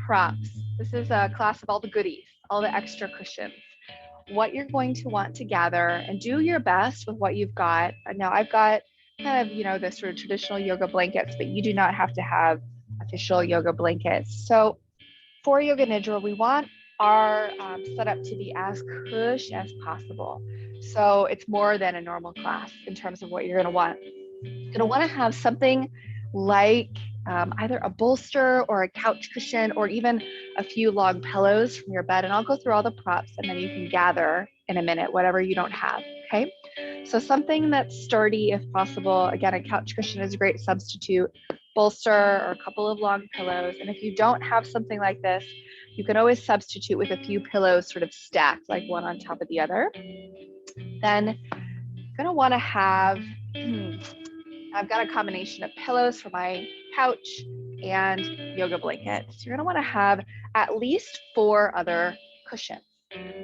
props. This is a class of all the goodies, all the extra cushions. What you're going to want to gather, and do your best with what you've got. Now I've got kind of, the sort of traditional yoga blankets, but you do not have to have official yoga blankets. So for Yoga Nidra, we want our setup to be as cush as possible. So it's more than a normal class in terms of what you're going to want. You're going to want to have something like either a bolster or a couch cushion, or even a few long pillows from your bed. And I'll go through all the props, and then you can gather in a minute whatever you don't have. Okay. So something that's sturdy if possible. Again, a couch cushion is a great substitute, bolster, or a couple of long pillows. And if you don't have something like this, you can always substitute with a few pillows sort of stacked, like one on top of the other. Then you're going to want to have, I've got a combination of pillows for my couch and yoga blankets. You're going to want to have at least 4 other cushions.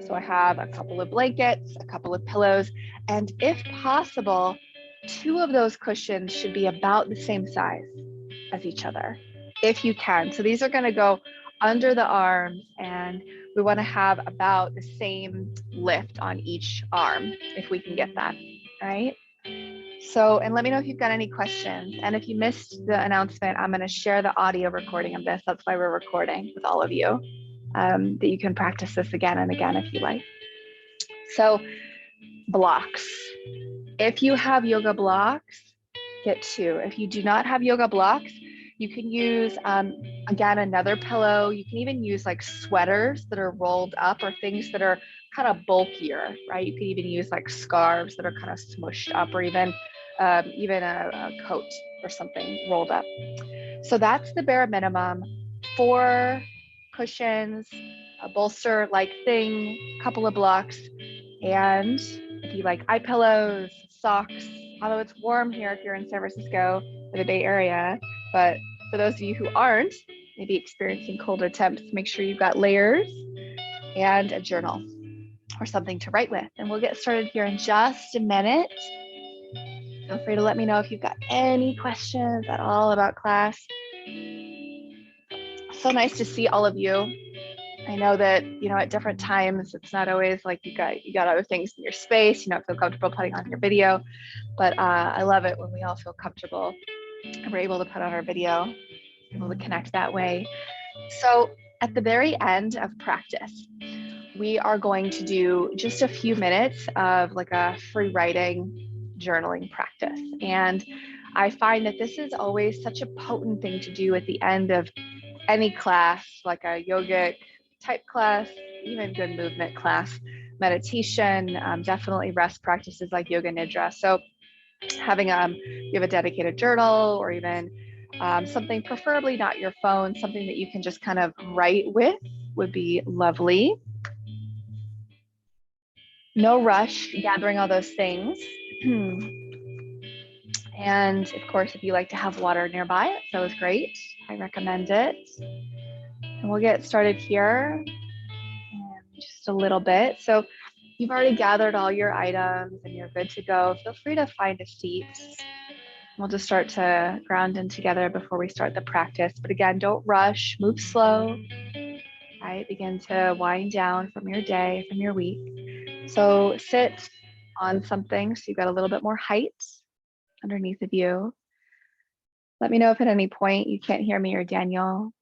So I have a couple of blankets, a couple of pillows, and if possible, 2 of those cushions should be about the same size as each other, if you can. So these are going to go under the arms, and we want to have about the same lift on each arm, if we can get that, all right? So, and let me know if you've got any questions. And if you missed the announcement, I'm going to share the audio recording of this. That's why we're recording with all of you, that you can practice this again and again if you like. So blocks. If you have yoga blocks, get 2. If you do not have yoga blocks, you can use, again, another pillow. You can even use like sweaters that are rolled up, or things that are kind of bulkier, right? You could even use like scarves that are kind of smushed up, or even a coat or something rolled up. So that's the bare minimum. 4 cushions, a bolster-like thing, a couple of blocks, and if you like eye pillows, socks, although it's warm here if you're in San Francisco or the Bay Area, but for those of you who aren't, maybe experiencing colder temps, make sure you've got layers and a journal or something to write with. And we'll get started here in just a minute. Feel free to let me know if you've got any questions at all about class. So nice to see all of you. I know that, at different times, it's not always like you got other things in your space, you don't feel comfortable putting on your video, but I love it when we all feel comfortable and we're able to put on our video, able to connect that way. So at the very end of practice, we are going to do just a few minutes of like a free writing journaling practice. And I find that this is always such a potent thing to do at the end of any class, like a yogic type class, even good movement class, meditation, definitely rest practices like Yoga Nidra. So having you have a dedicated journal, or even something, preferably not your phone, something that you can just kind of write with would be lovely. No rush gathering all those things. And of course, if you like to have water nearby, it's always great. I recommend it. And we'll get started here in just a little bit. So you've already gathered all your items and you're good to go. Feel free to find a seat. We'll just start to ground in together before we start the practice. But again, don't rush, move slow, right? Begin to wind down from your day, from your week. So sit on something so you've got a little bit more height underneath of you. Let me know if at any point you can't hear me or Daniel.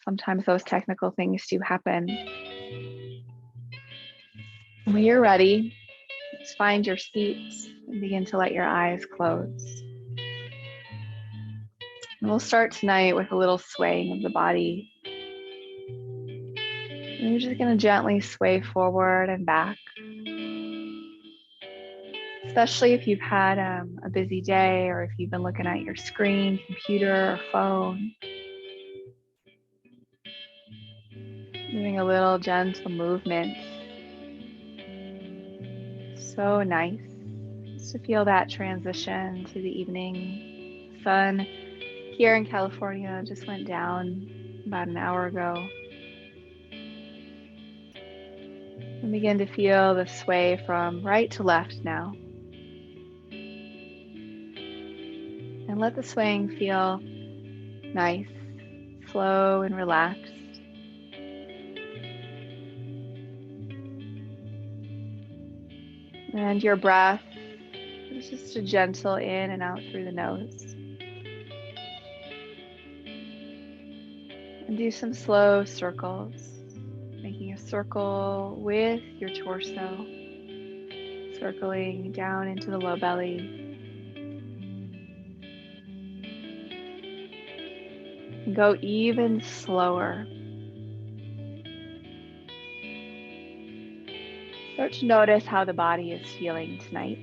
Sometimes those technical things do happen. When you're ready, just find your seat and begin to let your eyes close. And we'll start tonight with a little swaying of the body. And you're just going to gently sway forward and back. Especially if you've had a busy day, or if you've been looking at your screen, computer, or phone. Doing a little gentle movement. So nice just to feel that transition to the evening. Sun here in California just went down about an hour ago. And begin to feel the sway from right to left now. And let the swaying feel nice, slow, and relaxed. And your breath is just a gentle in and out through the nose. And do some slow circles, making a circle with your torso, circling down into the low belly. And go even slower. Start to notice how the body is feeling tonight.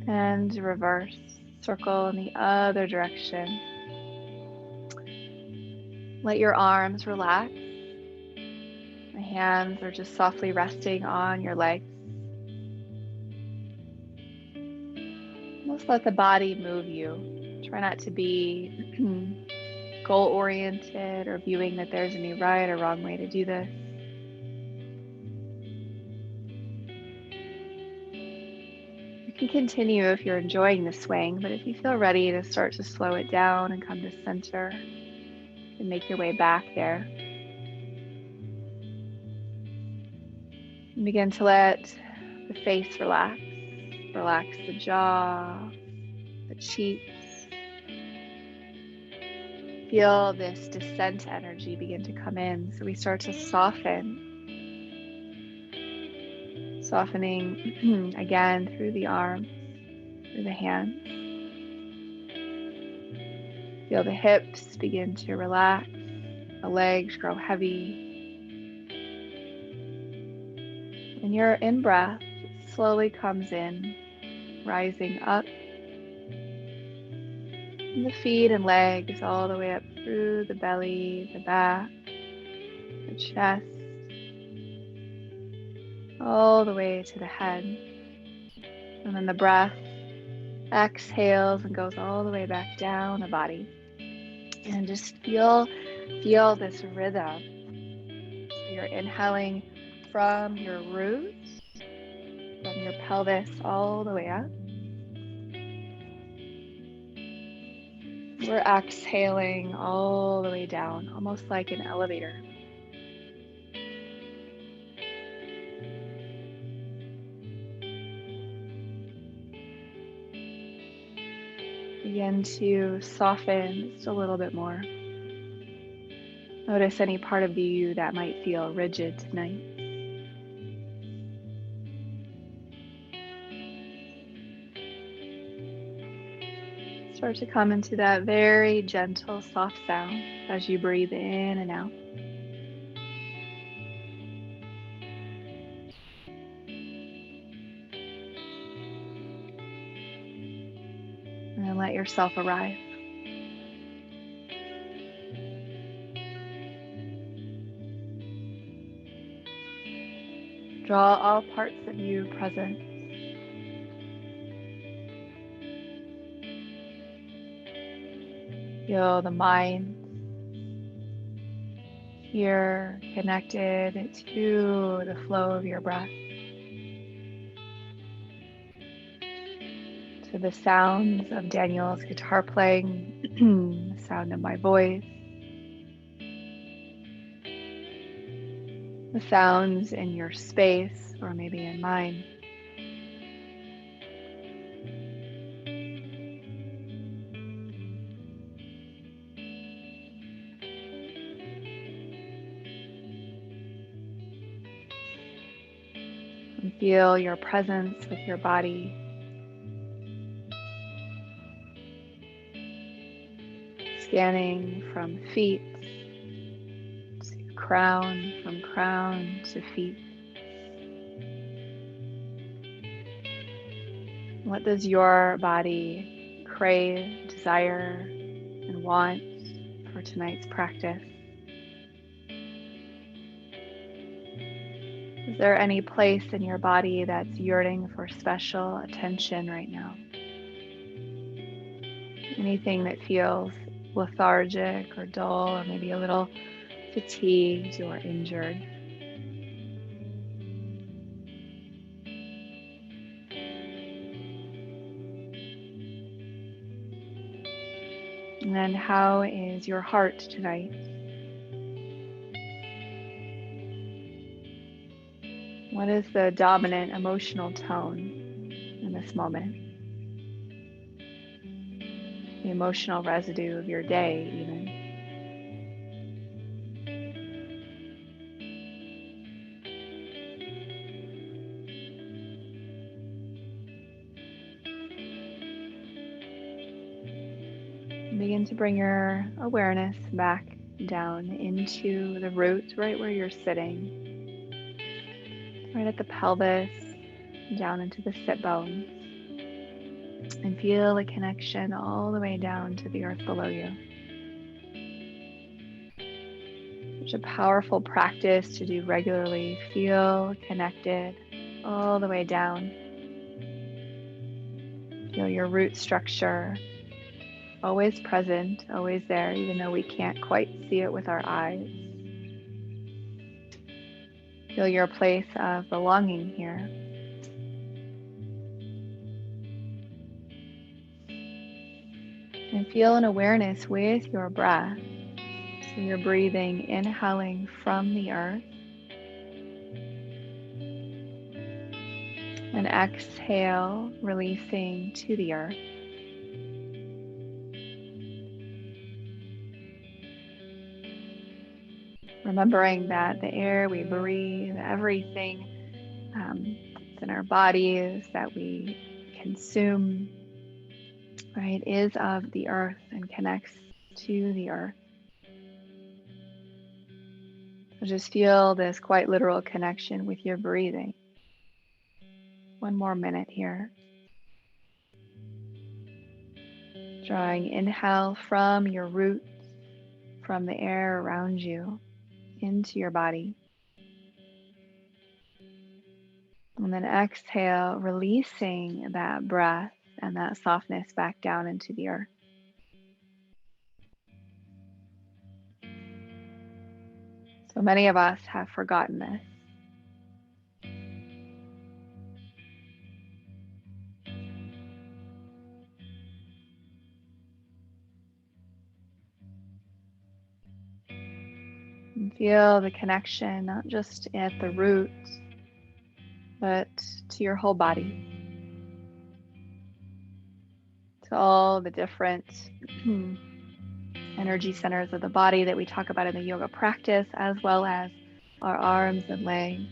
And reverse, circle in the other direction. Let your arms relax. My hands are just softly resting on your legs. Just let the body move you. Try not to be goal-oriented or viewing that there's any right or wrong way to do this. You can continue if you're enjoying the swing, but if you feel ready to start to slow it down and come to center and make your way back there. And begin to let the face relax. Relax the jaw, the cheeks. Feel this descent energy begin to come in. So we start to soften. Softening again through the arms, through the hands. Feel the hips begin to relax. The legs grow heavy. And your in-breath slowly comes in, rising up. And the feet and legs all the way up through the belly, the back, the chest, all the way to the head. And then the breath exhales and goes all the way back down the body. And just feel this rhythm. So you're inhaling from your roots, from your pelvis all the way up. We're exhaling all the way down, almost like an elevator. Begin to soften just a little bit more. Notice any part of you that might feel rigid tonight. Start to come into that very gentle, soft sound as you breathe in and out. And then let yourself arrive. Draw all parts of you present. Feel the mind here connected to the flow of your breath, to the sounds of Daniel's guitar playing, the sound of my voice, the sounds in your space or maybe in mine. And feel your presence with your body. Scanning from feet to crown, from crown to feet. What does your body crave, desire, and want for tonight's practice? Is there any place in your body that's yearning for special attention right now? Anything that feels lethargic or dull or maybe a little fatigued or injured? And then how is your heart tonight? What is the dominant emotional tone in this moment? The emotional residue of your day, even. Begin to bring your awareness back down into the roots, right where you're sitting, right at the pelvis, down into the sit bones, and feel a connection all the way down to the earth below you. Such a powerful practice to do regularly. Feel connected all the way down. Feel your root structure always present, always there, even though we can't quite see it with our eyes. Feel your place of belonging here. And feel an awareness with your breath. So you're breathing, inhaling from the earth. And exhale, releasing to the earth. Remembering that the air we breathe, everything that's in our bodies that we consume, right, is of the earth and connects to the earth. So just feel this quite literal connection with your breathing. One more minute here. Drawing inhale from your roots, from the air around you, into your body. And then exhale, releasing that breath and that softness back down into the earth. So many of us have forgotten this. And feel the connection, not just at the roots, but to your whole body. To all the different energy centers of the body that we talk about in the yoga practice, as well as our arms and legs.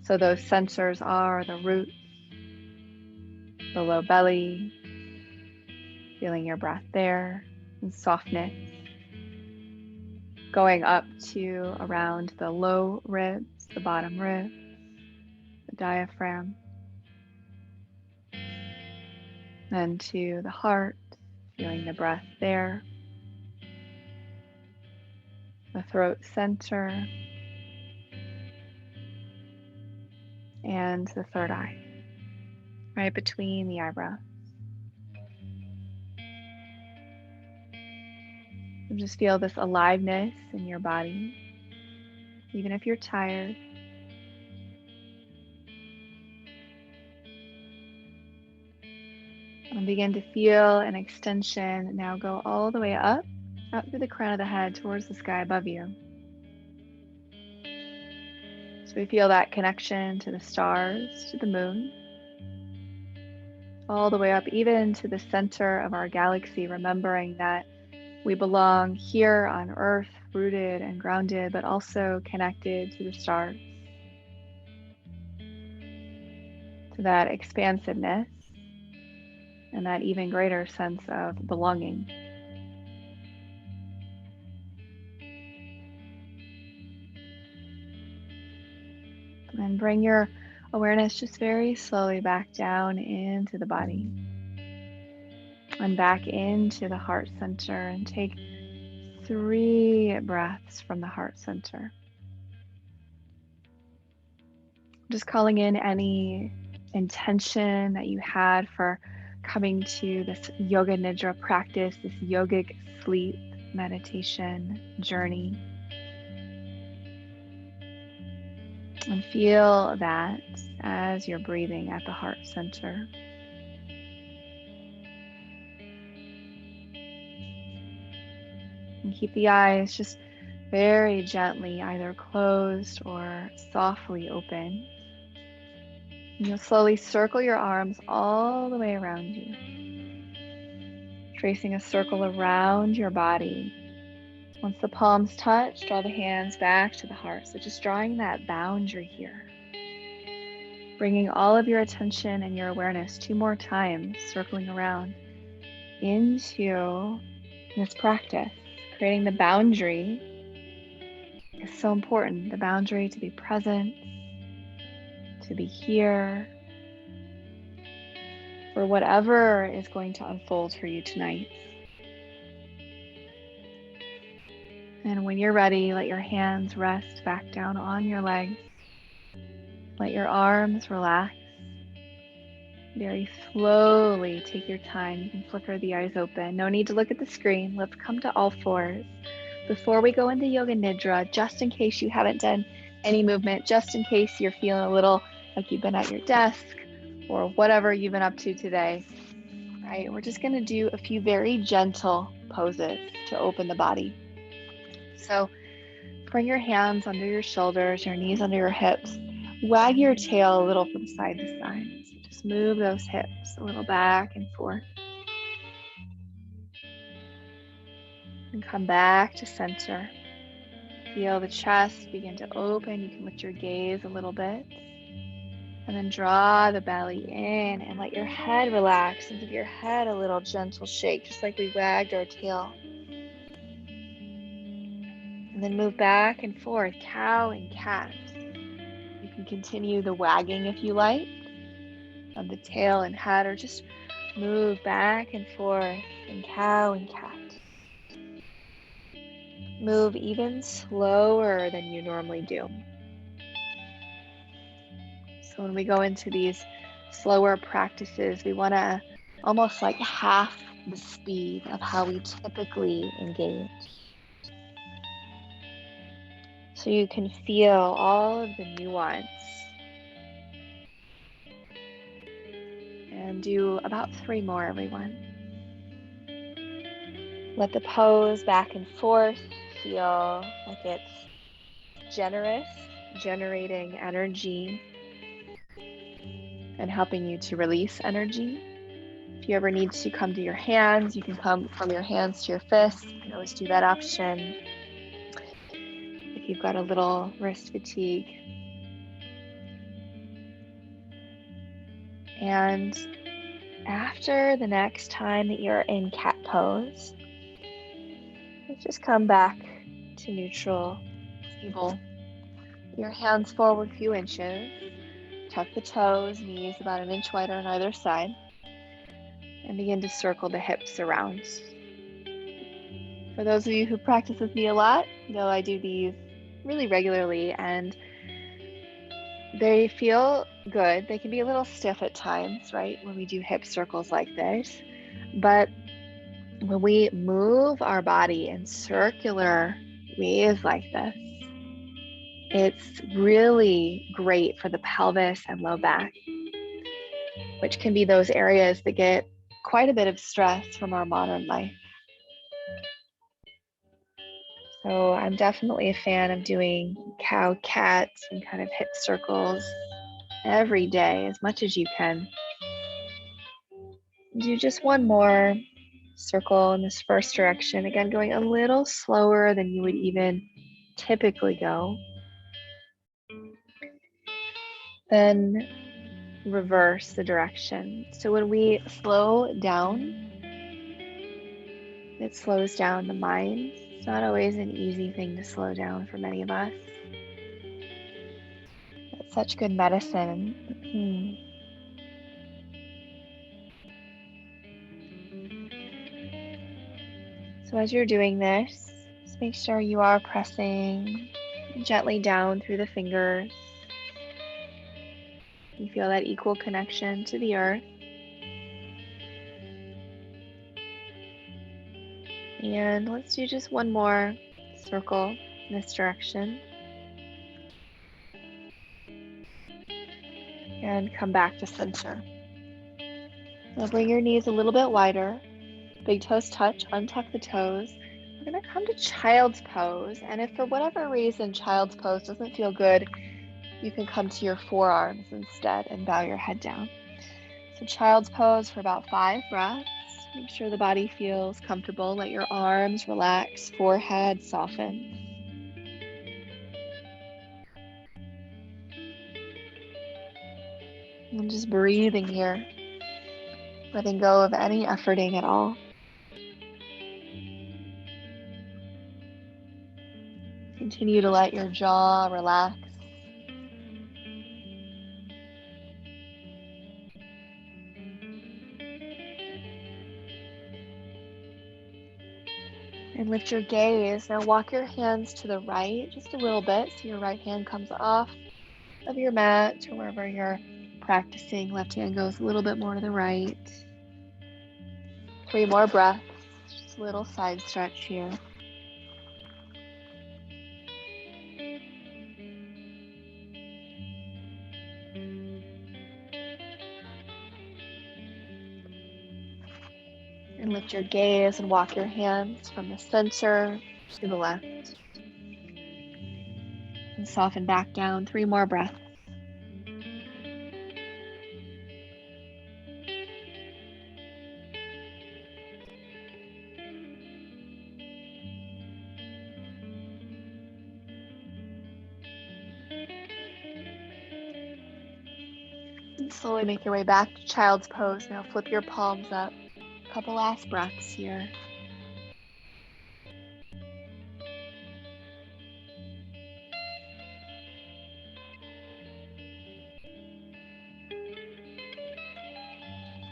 So those sensors are the roots, the low belly, feeling your breath there, and softness. Going up to around the low ribs, the bottom ribs, the diaphragm. Then to the heart, feeling the breath there. The throat center. And the third eye, right between the eyebrows. And just feel this aliveness in your body, even if you're tired. And begin to feel an extension now go all the way up through the crown of the head towards the sky above you. So we feel that connection to the stars, to the moon, all the way up even to the center of our galaxy, remembering that we belong here on Earth, rooted and grounded, but also connected to the stars, to that expansiveness and that even greater sense of belonging. And bring your awareness just very slowly back down into the body and back into the heart center, and take 3 breaths from the heart center. Just calling in any intention that you had for coming to this Yoga Nidra practice, this yogic sleep meditation journey. And feel that as you're breathing at the heart center. And keep the eyes just very gently either closed or softly open. And you'll slowly circle your arms all the way around you, tracing a circle around your body. Once the palms touch, draw the hands back to the heart. So just drawing that boundary here. Bringing all of your attention and your awareness 2 more times, circling around into this practice. Creating the boundary is so important. The boundary to be present, to be here, for whatever is going to unfold for you tonight. And when you're ready, let your hands rest back down on your legs. Let your arms relax. Very slowly take your time. You can flicker the eyes open. No need to look at the screen. Let's come to all fours. Before we go into Yoga Nidra, just in case you haven't done any movement, just in case you're feeling a little like you've been at your desk or whatever you've been up to today, right? We're just going to do a few very gentle poses to open the body. So bring your hands under your shoulders, your knees under your hips. Wag your tail a little from side to side. So just move those hips a little back and forth. And come back to center. Feel the chest begin to open. You can lift your gaze a little bit. And then draw the belly in and let your head relax and give your head a little gentle shake, just like we wagged our tail. And then move back and forth, cow and cat. You can continue the wagging if you like, of the tail and head, or just move back and forth in cow and cat. Move even slower than you normally do. So when we go into these slower practices, we want to almost like half the speed of how we typically engage. So you can feel all of the nuance. And do about 3 more, everyone. Let the pose back and forth feel like it's generous, generating energy and helping you to release energy. If you ever need to come to your hands, you can come from your hands to your fists. You can always do that option. If you've got a little wrist fatigue. And after the next time that you're in cat pose, just come back to neutral, stable. Your hands forward a few inches. Tuck the toes, knees about 1 inch wider on either side. And begin to circle the hips around. For those of you who practice with me a lot, you know I do these really regularly and they feel good. They can be a little stiff at times, right? When we do hip circles like this. But when we move our body in circular ways like this, it's really great for the pelvis and low back, which can be those areas that get quite a bit of stress from our modern life. So I'm definitely a fan of doing cow, cat, and kind of hip circles every day as much as you can. Do just 1 more circle in this first direction. Again, going a little slower than you would even typically go. Then reverse the direction. So when we slow down, it slows down the mind. It's not always an easy thing to slow down for many of us. It's such good medicine. So as you're doing this, just make sure you are pressing gently down through the fingers. You feel that equal connection to the earth. And let's do just 1 more circle in this direction. And come back to center. Now bring your knees a little bit wider. Big toes touch, untuck the toes. We're going to come to child's pose. And if for whatever reason child's pose doesn't feel good, you can come to your forearms instead and bow your head down. So child's pose for about 5 breaths. Make sure the body feels comfortable. Let your arms relax, forehead soften. And just breathing here, letting go of any efforting at all. Continue to let your jaw relax. And lift your gaze. Now walk your hands to the right just a little bit so your right hand comes off of your mat to wherever you're practicing. Left hand goes a little bit more to the right. 3 more breaths. Just a little side stretch here. And lift your gaze and walk your hands from the center to the left. And soften back down. 3 more breaths. And slowly make your way back to child's pose. Now flip your palms up. A couple last breaths here.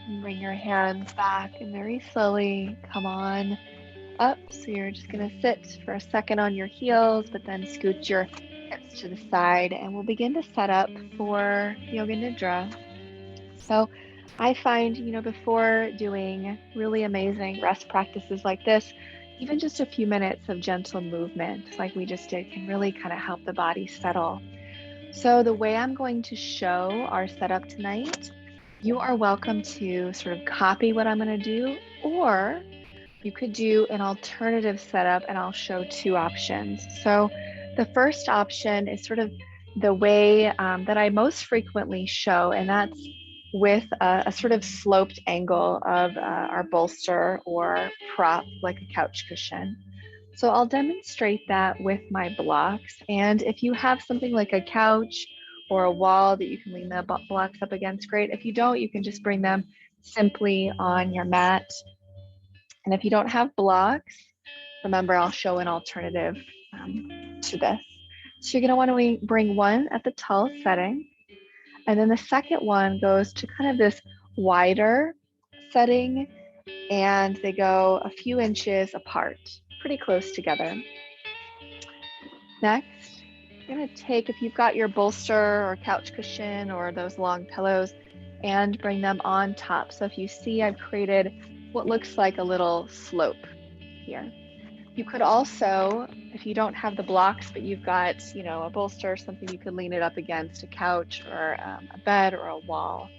And bring your hands back and very slowly come on up. So you're just going to sit for a second on your heels, but then scoot your hips to the side, and we'll begin to set up for Yoga Nidra. So I find, before doing really amazing rest practices like this, even just a few minutes of gentle movement like we just did can really kind of help the body settle. So the way I'm going to show our setup tonight, you are welcome to sort of copy what I'm going to do, or you could do an alternative setup, and I'll show 2 options. So the first option is sort of the way that I most frequently show, and that's with a sort of sloped angle of our bolster or prop, like a couch cushion. So I'll demonstrate that with my blocks. And if you have something like a couch or a wall that you can lean the blocks up against, great. If you don't, you can just bring them simply on your mat. And if you don't have blocks, remember, I'll show an alternative to this. So you're going to want to bring one at the tallest setting. And then the second one goes to kind of this wider setting, and they go a few inches apart, pretty close together. Next, you're going to take, if you've got your bolster or couch cushion or those long pillows, and bring them on top. So if you see, I've created what looks like a little slope here. You could also, if you don't have the blocks, but you've got, a bolster or something, you could lean it up against a couch or a bed or a wall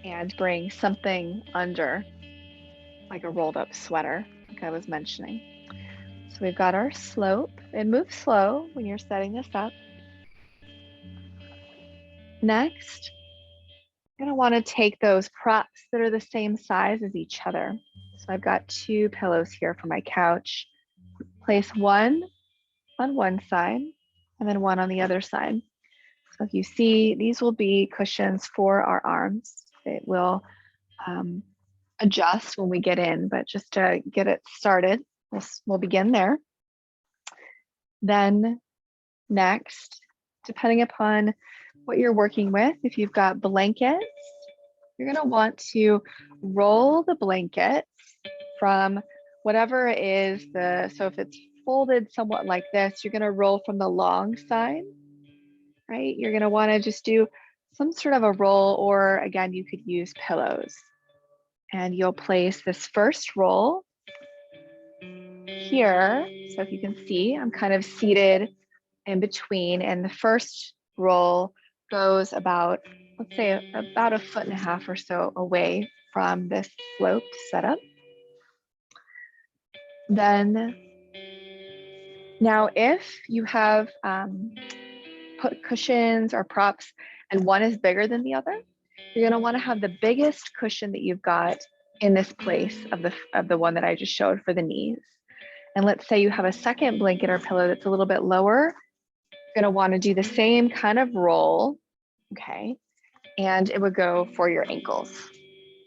and bring something under, like a rolled up sweater, like I was mentioning. So we've got our slope, and move slow when you're setting this up. Next, you're going to want to take those props that are the same size as each other. So I've got 2 pillows here for my couch. Place one on one side and then one on the other side. So if you see, these will be cushions for our arms. It will adjust when we get in, but just to get it started, we'll begin there. Then next, depending upon what you're working with, if you've got blankets, you're going to want to roll the blankets from whatever is so if it's folded somewhat like this, you're going to roll from the long side, right? You're going to want to just do some sort of a roll, or again, you could use pillows. And you'll place this first roll here. So if you can see, I'm kind of seated in between, and the first roll goes about, let's say, about 1.5 feet or so away from this sloped setup. Then, now if you have cushions or props and one is bigger than the other, you're going to want to have the biggest cushion that you've got in this place of the one that I just showed for the knees. And let's say you have a second blanket or pillow that's a little bit lower, you're going to want to do the same kind of roll, okay? And it would go for your ankles.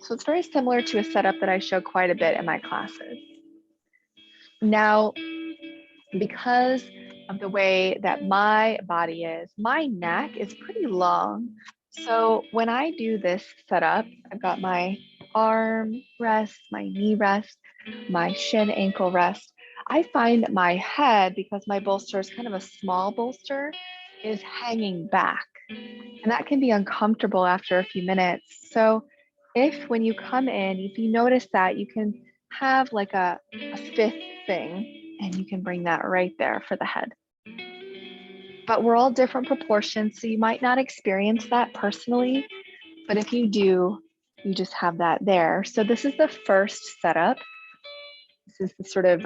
So it's very similar to a setup that I show quite a bit in my classes. Now, because of the way that my body is, my neck is pretty long. So when I do this setup, I've got my arm rest, my knee rest, my shin ankle rest. I find that my head, because my bolster is kind of a small bolster, is hanging back. And that can be uncomfortable after a few minutes. So if when you come in, if you notice that, you can have like a fifth thing and you can bring that right there for the head. But we're all different proportions, so you might not experience that personally, but if you do, you just have that there. So this is the first setup. This is the sort of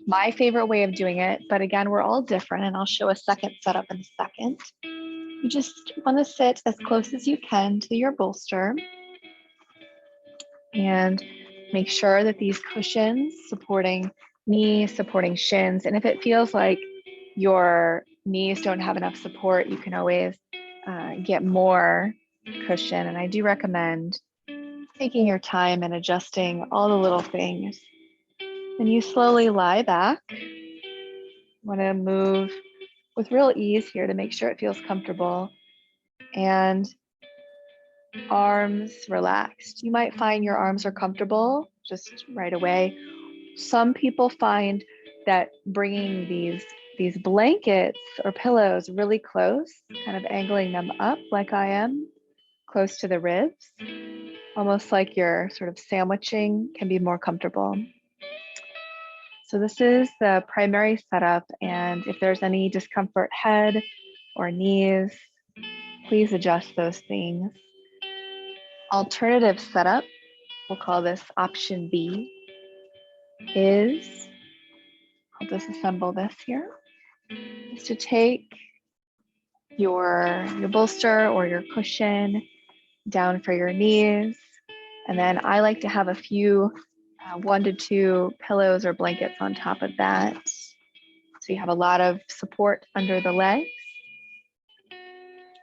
my favorite way of doing it, but again, we're all different, and I'll show a second setup in a second. You just want to sit as close as you can to your bolster and make sure that these cushions supporting knees, supporting shins, and if it feels like your knees don't have enough support, you can always get more cushion. And I do recommend taking your time and adjusting all the little things. Then you slowly lie back. You want to move with real ease here to make sure it feels comfortable. And arms relaxed. You might find your arms are comfortable just right away. Some people find that bringing these blankets or pillows really close, kind of angling them up like I am, close to the ribs, almost like you're sort of sandwiching, can be more comfortable. So this is the primary setup, and if there's any discomfort head or knees, please adjust those things. Alternative setup, we'll call this option B, is, I'll disassemble this here, is to take your bolster or your cushion down for your knees. And then I like to have a few 1 to 2 pillows or blankets on top of that. So you have a lot of support under the legs.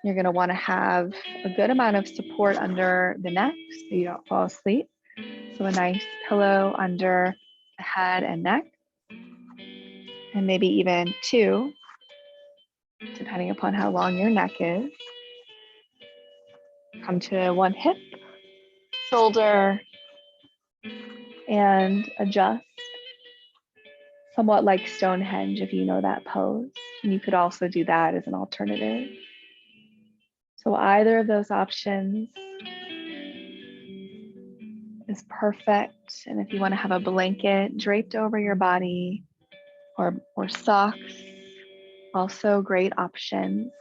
You're going to want to have a good amount of support under the neck so you don't fall asleep. So a nice pillow under the head and neck, and maybe even 2, depending upon how long your neck is. Come to one hip, shoulder, and adjust. Somewhat like Stonehenge, if you know that pose. And you could also do that as an alternative. So either of those options is perfect. And if you want to have a blanket draped over your body or socks, also great options.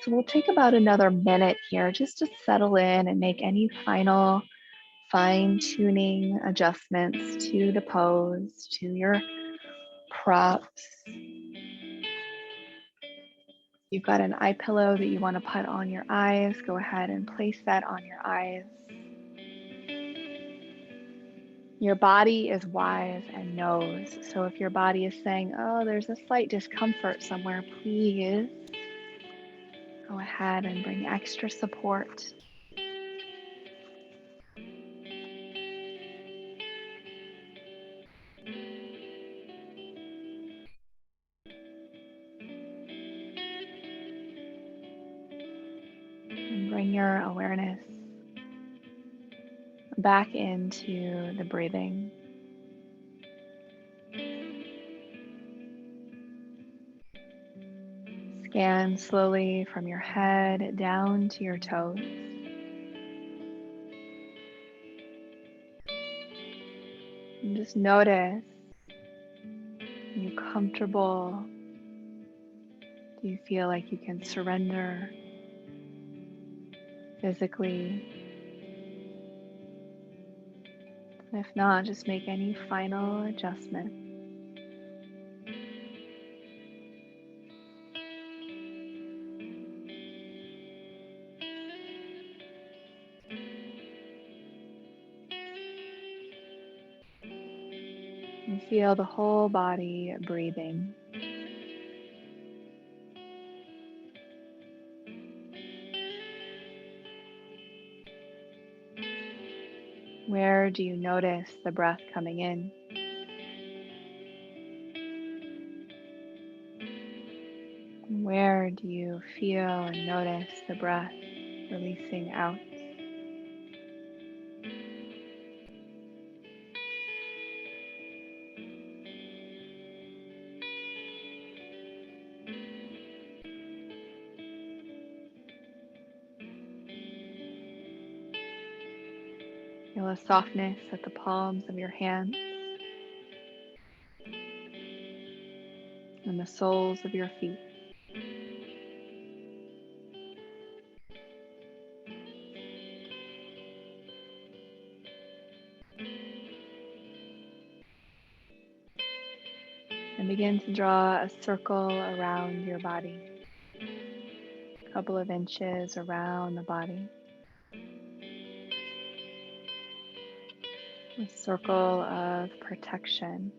So we'll take about another minute here just to settle in and make any final fine-tuning adjustments to the pose, to your props. You've got an eye pillow that you want to put on your eyes. Go ahead and place that on your eyes. Your body is wise and knows. So if your body is saying, oh, there's a slight discomfort somewhere, please go ahead and bring extra support. And bring your awareness back into the breathing. Scan slowly from your head down to your toes. And just notice, are you comfortable? Do you feel like you can surrender physically? And if not, just make any final adjustment. And feel the whole body breathing. Where do you notice the breath coming in? Where do you feel and notice the breath releasing out? Feel a softness at the palms of your hands and the soles of your feet. And begin to draw a circle around your body, a couple of inches around the body. A circle of protection.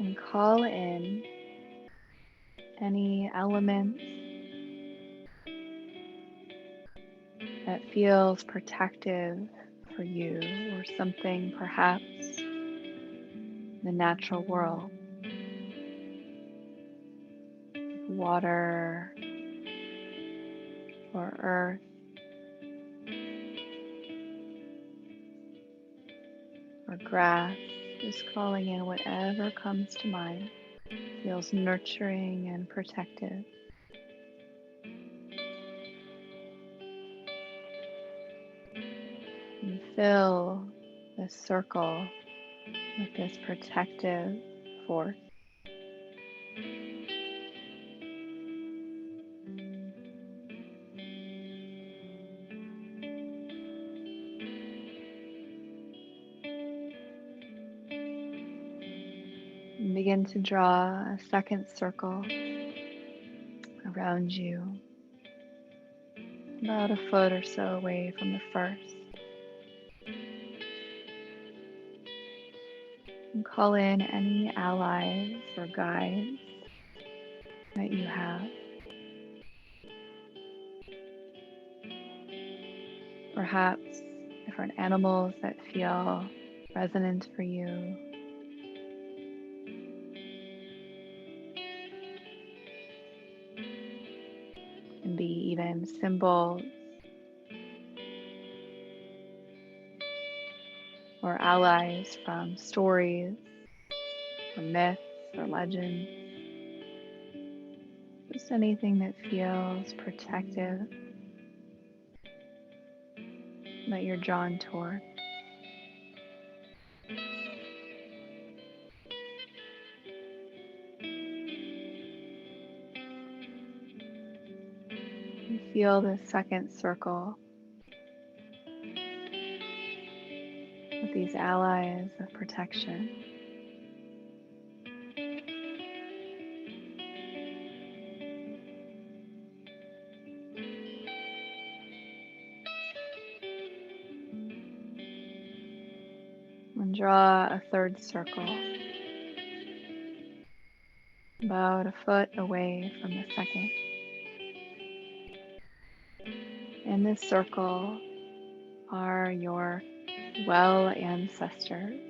And call in any elements that feels protective for you, or something perhaps in the natural world. Water or earth or grass, just calling in whatever comes to mind, feels nurturing and protective. And fill this circle with this protective force. And begin to draw a second circle around you, about a foot or so away from the first. And call in any allies or guides that you have. Perhaps different animals that feel resonant for you. Can be even symbols or allies from stories or myths or legends. Just anything that feels protective that you're drawn toward. And feel the second circle with these allies of protection. And draw a third circle, about a foot away from the second. In this circle are your well ancestors.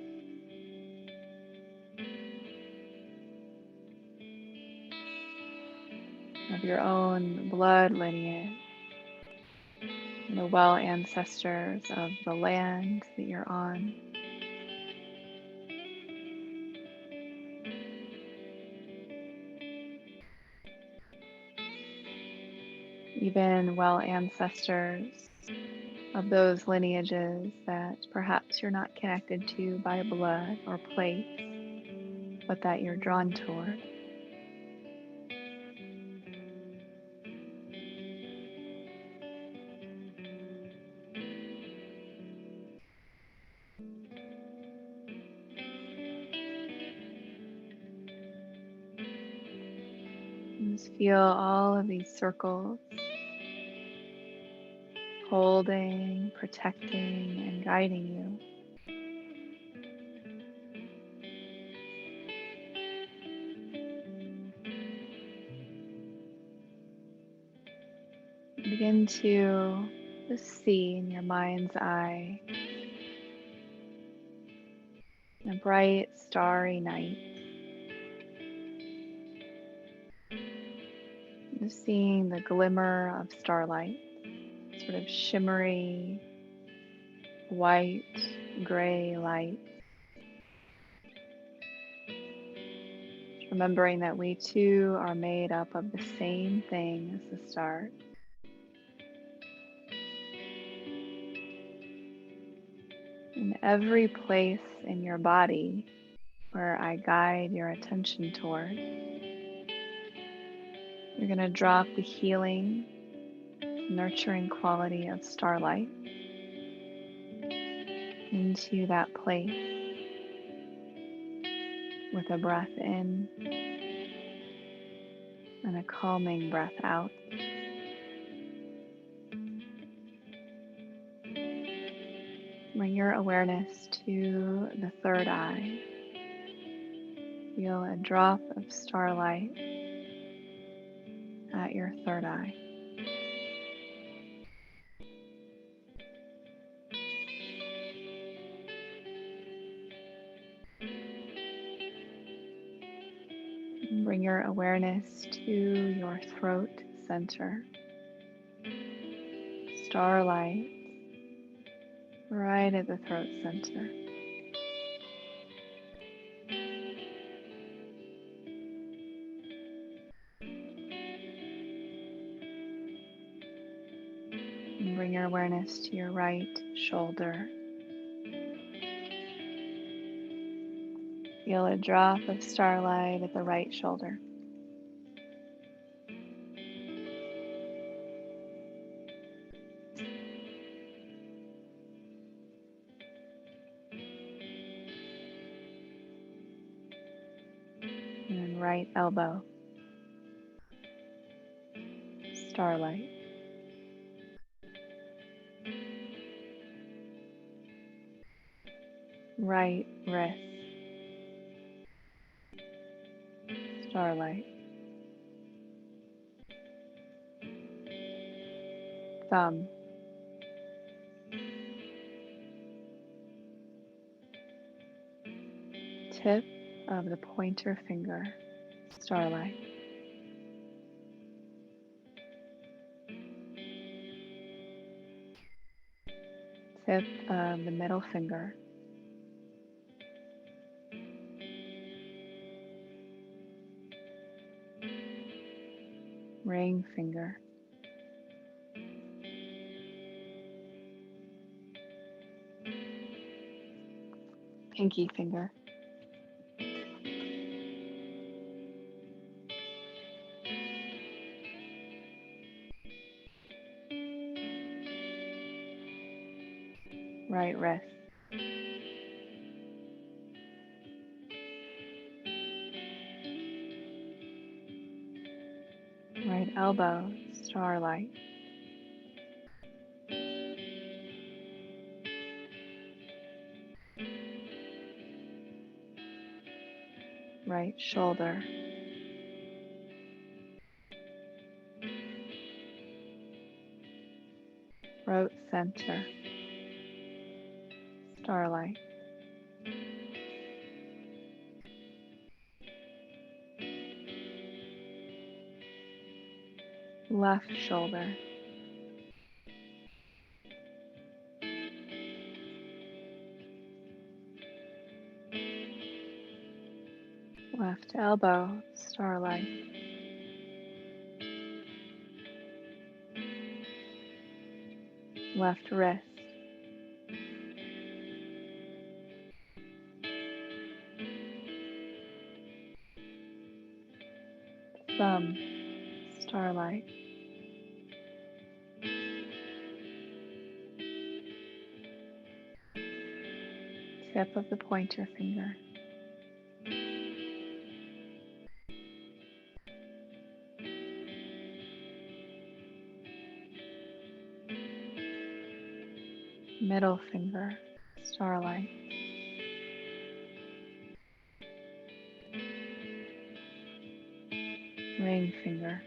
Of your own blood lineage, the well ancestors of the land that you're on. Even well ancestors of those lineages that perhaps you're not connected to by blood or place, but that you're drawn toward. And just feel all of these circles holding, protecting, and guiding you. Begin to just see in your mind's eye a bright, starry night. Just seeing the glimmer of starlight, sort of shimmery, white, gray light. Remembering that we too are made up of the same thing as the stars. In every place in your body where I guide your attention toward, you're going to drop the healing, nurturing quality of starlight into that place with a breath in and a calming breath out. Bring your awareness to the third eye. Feel a drop of starlight at your third eye. And bring your awareness to your throat center. Starlight right at the throat center. And bring your awareness to your right shoulder. Feel a drop of starlight at the right shoulder. And then right elbow. Starlight. Right wrist. Starlight. Thumb. Tip of the pointer finger. Starlight. Tip of the middle finger. Ring finger. Pinky finger. Right wrist. Right elbow. Starlight. Right shoulder. Throat center. Starlight. Left shoulder. Left elbow. Starlight. Left wrist. Thumb. Starlight. Tip of the pointer finger. middle finger, starlight, ring finger,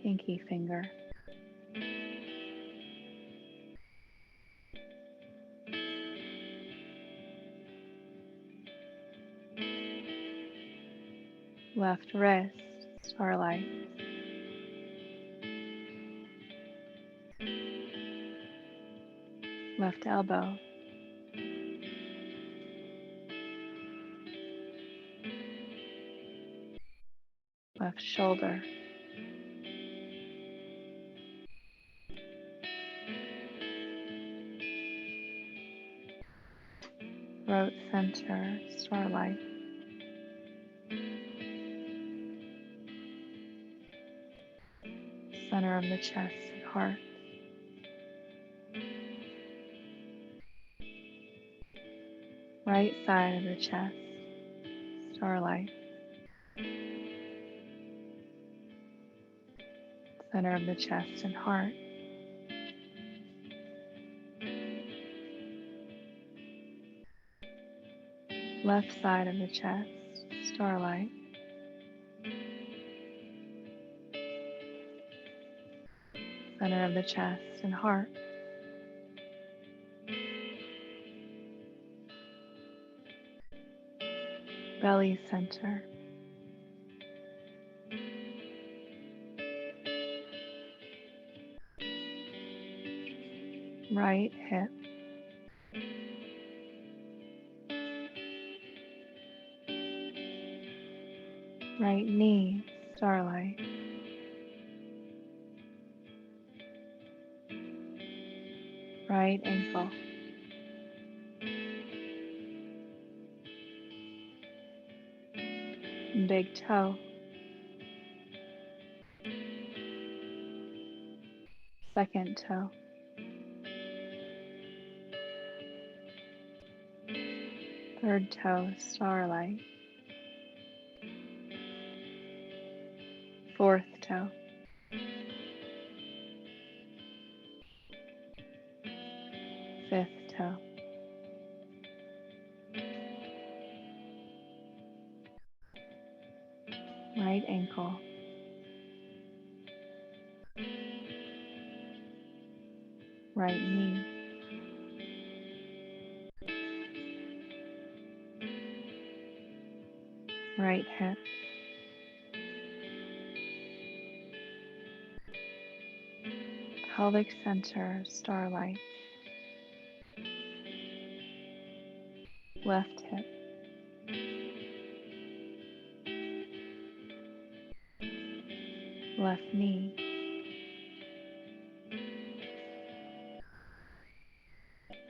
pinky finger, left wrist, starlight, left elbow, left shoulder, throat center, starlight, center of the chest and heart, right side of the chest, starlight, center of the chest and heart, left side of the chest, starlight, center of the chest and heart, belly center, right hip, right knee, starlight, right ankle, big toe, second toe, third toe, starlight, fourth toe, fifth toe, right ankle, right knee, right hip, pelvic center, starlight, left hip, left knee,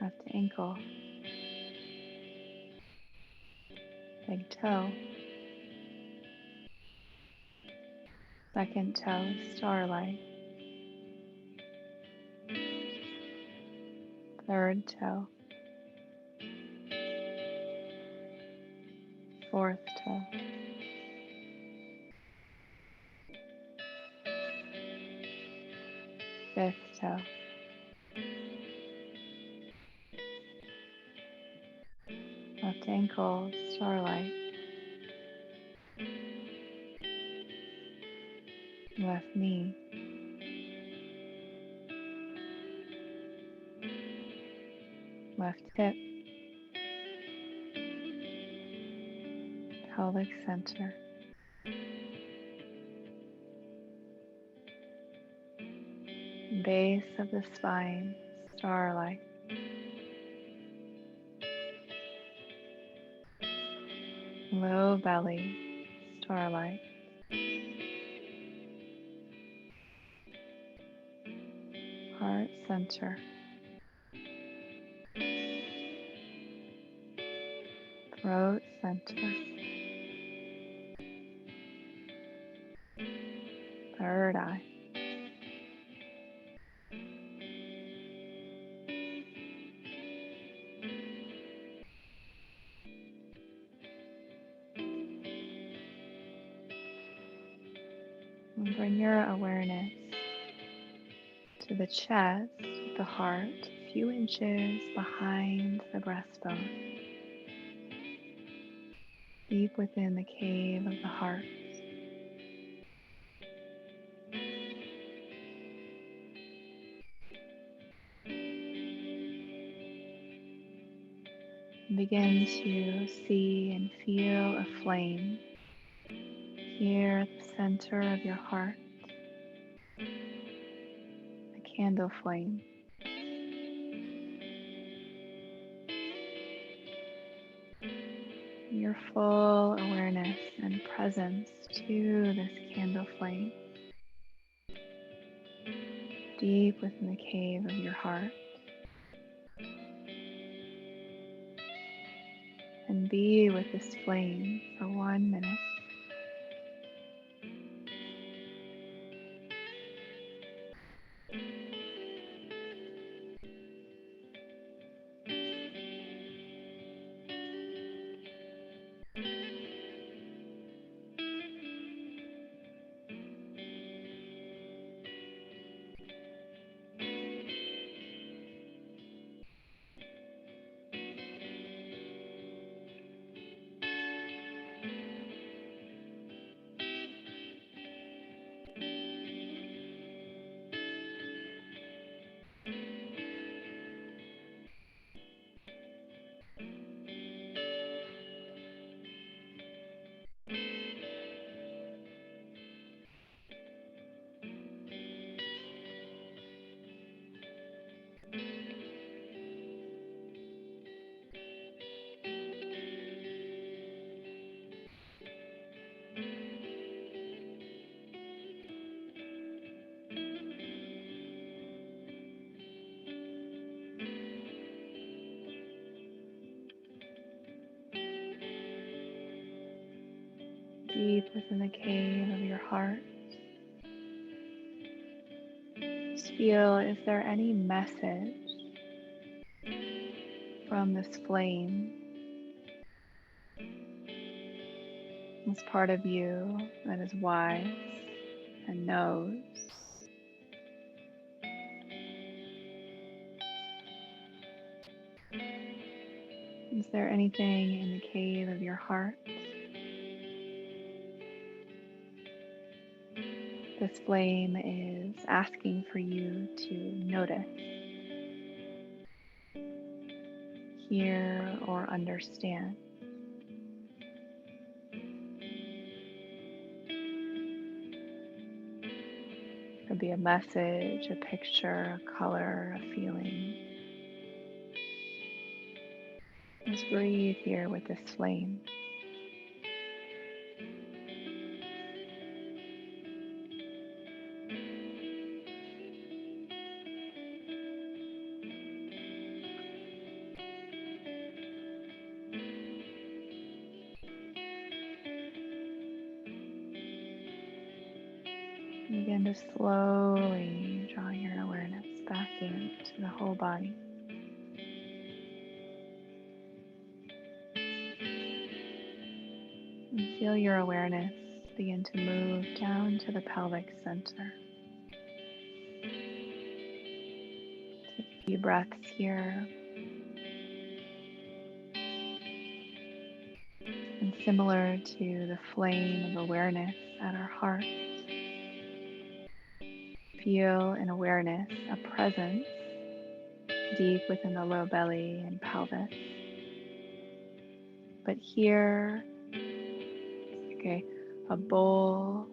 left ankle, big toe, second toe, starlight, third toe, fourth toe, fifth toe, left ankle, starlight, left knee, left hip, pelvic center, base of the spine, starlight, low belly, starlight, heart center, throat center, third eye, And bring your awareness to the chest, the heart, a few inches behind the breastbone, deep within the cave of the heart. Begin to see and feel a flame here at the center of your heart, a candle flame. Your full awareness and presence to this candle flame, deep within the cave of your heart. And be with this flame for 1 minute. Deep within the cave of your heart. Just feel, is there any message from this flame, this part of you that is wise and knows? Is there anything in the cave of your heart this flame is asking for you to notice, hear, or understand? It could be a message, a picture, a color, a feeling. Just breathe here with this flame. Begin to slowly draw your awareness back into the whole body. And feel your awareness begin to move down to the pelvic center. Take a few breaths here. And similar to the flame of awareness at our heart, feel an awareness, a presence deep within the low belly and pelvis. But here, okay, a bowl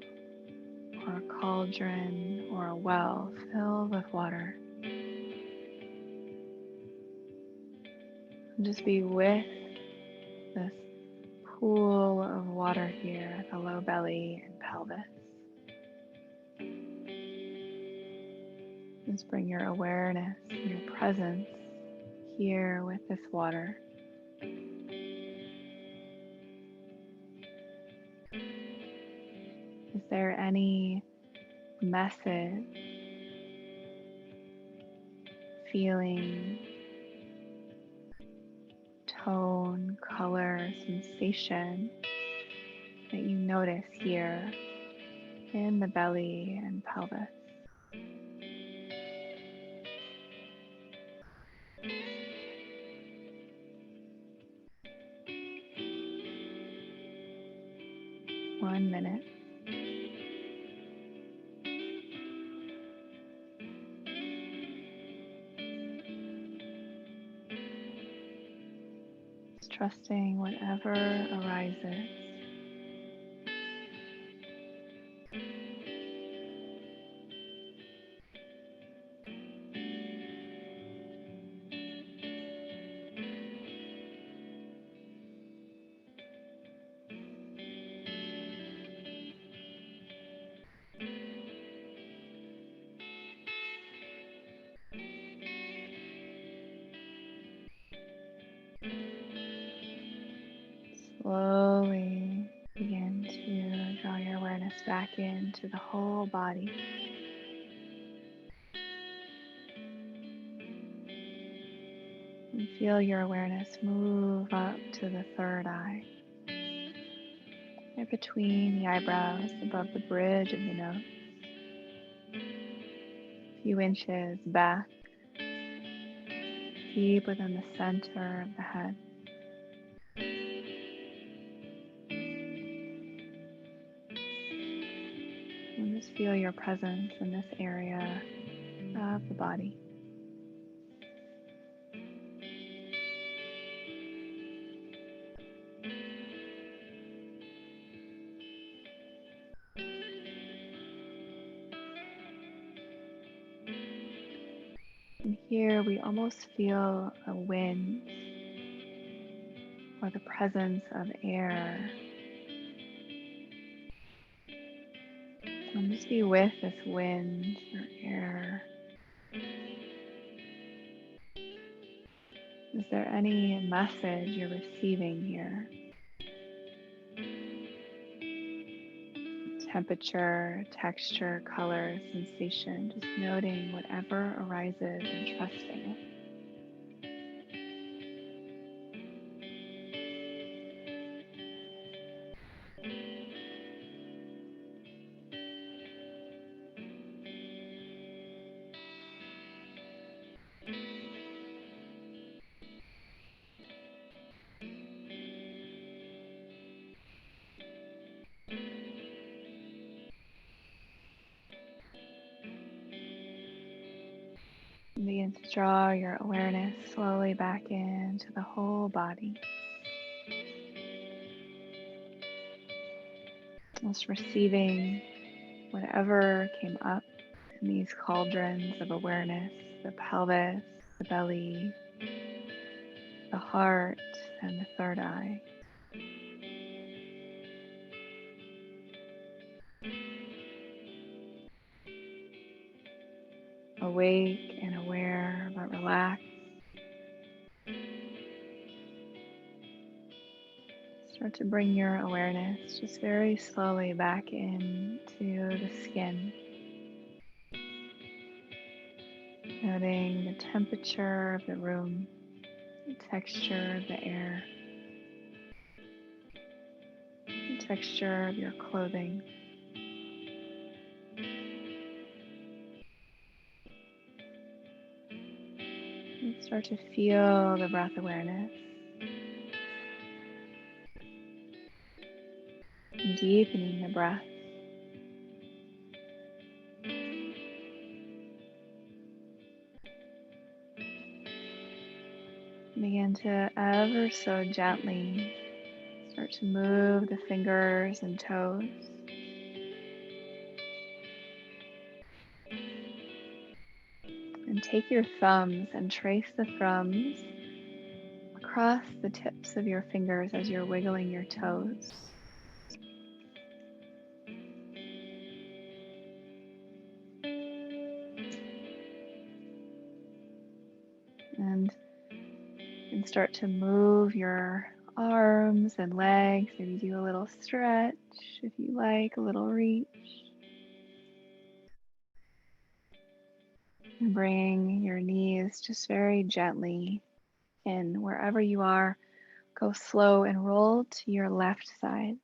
or a cauldron or a well filled with water. And just be with this pool of water here at the low belly and pelvis. Just bring your awareness, your presence here with this water. Is there any message, feeling, tone, color, sensation that you notice here in the belly and pelvis. One minute. Just trusting whatever arises. Slowly begin to draw your awareness back into the whole body. And feel your awareness move up to the third eye, right between the eyebrows, above the bridge of the nose, a few inches back, deep within the center of the head. And just feel your presence in this area of the body. And here we almost feel a wind or the presence of air. And just be with this wind or air. Is there any message you're receiving here? Temperature, texture, color, sensation, just noting whatever arises and trusting it. And begin to draw your awareness slowly back into the whole body. Just receiving whatever came up in these cauldrons of awareness, the pelvis, the belly, the heart, and the third eye. Awake and aware, but relaxed. Start to bring your awareness just very slowly back into the skin. Noting the temperature of the room, the texture of the air, the texture of your clothing. And start to feel the breath awareness. Deepening the breath. Begin to ever so gently start to move the fingers and toes. And take your thumbs and trace the thumbs across the tips of your fingers as you're wiggling your toes. And start to move your arms and legs. Maybe do a little stretch if you like, a little reach. And bring your knees just very gently in. Wherever you are, go slow and roll to your left side.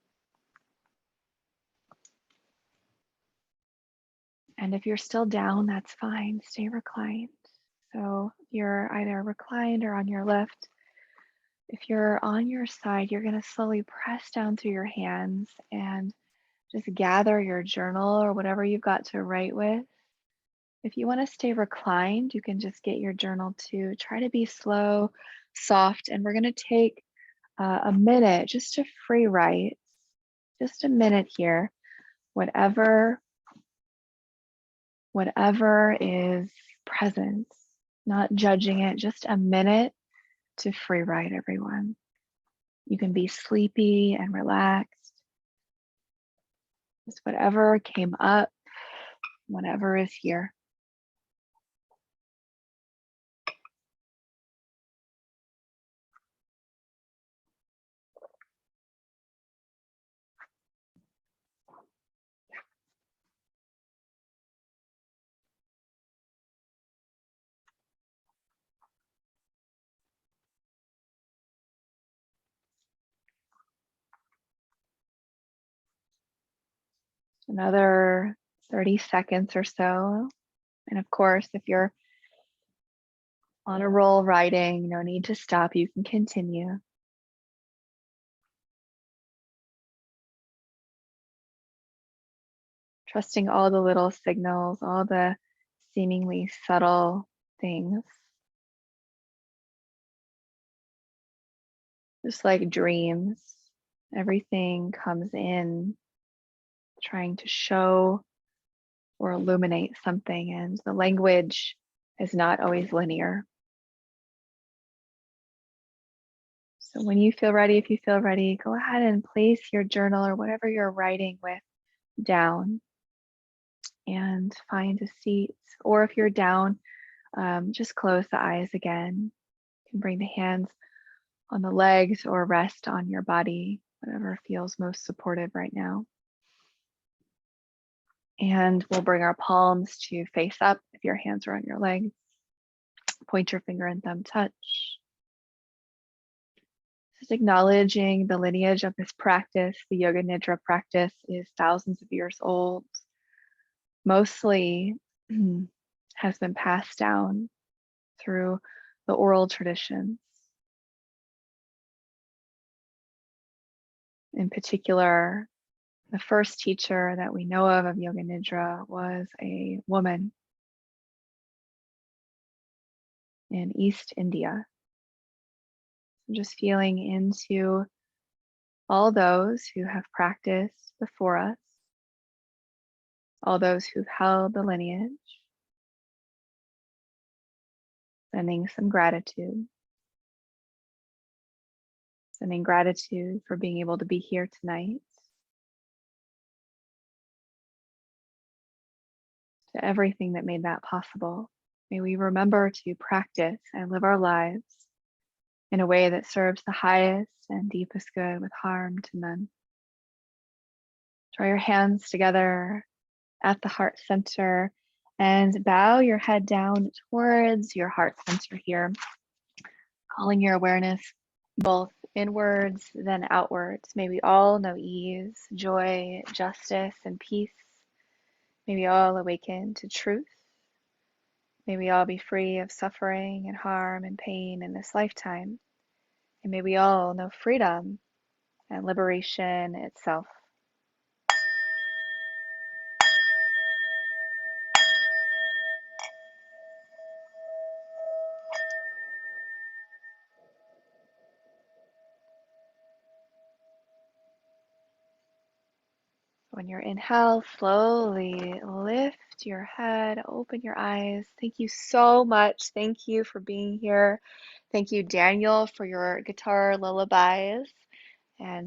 And if you're still down, that's fine. Stay reclined. So you're either reclined or on your left. If you're on your side, you're going to slowly press down through your hands and just gather your journal or whatever you've got to write with. If you want to stay reclined, you can just get your journal to try to be slow, soft, and we're going to take a minute just to free write, just a minute here, whatever is present, not judging it, just a minute to free write, everyone. You can be sleepy and relaxed. Just whatever came up, whatever is here. Another 30 seconds or so. And of course, if you're on a roll writing, no need to stop. You can continue. Trusting all the little signals, all the seemingly subtle things. Just like dreams, everything comes in trying to show or illuminate something, and the language is not always linear. So when you feel ready, if you feel ready, go ahead and place your journal or whatever you're writing with down and find a seat. Or if you're down, just close the eyes again. You can bring the hands on the legs or rest on your body, whatever feels most supportive right now. And we'll bring our palms to face up if your hands are on your legs. Point your finger and thumb touch. Just acknowledging the lineage of this practice. The Yoga Nidra practice is thousands of years old. Mostly has been passed down through the oral traditions. In particular, the first teacher that we know of Yoga Nidra was a woman in East India. I'm just feeling into all those who have practiced before us, all those who've held the lineage, sending some gratitude. Sending gratitude for being able to be here tonight. To everything that made that possible. May we remember to practice and live our lives in a way that serves the highest and deepest good with harm to none. Draw your hands together at the heart center and bow your head down towards your heart center here, calling your awareness both inwards then outwards. May we all know ease, joy, justice, and peace. May we all awaken to truth. May we all be free of suffering and harm and pain in this lifetime. And may we all know freedom and liberation itself. When you're inhale, slowly lift your head, open your eyes. Thank you so much. Thank you for being here. Thank you, Daniel, for your guitar lullabies. And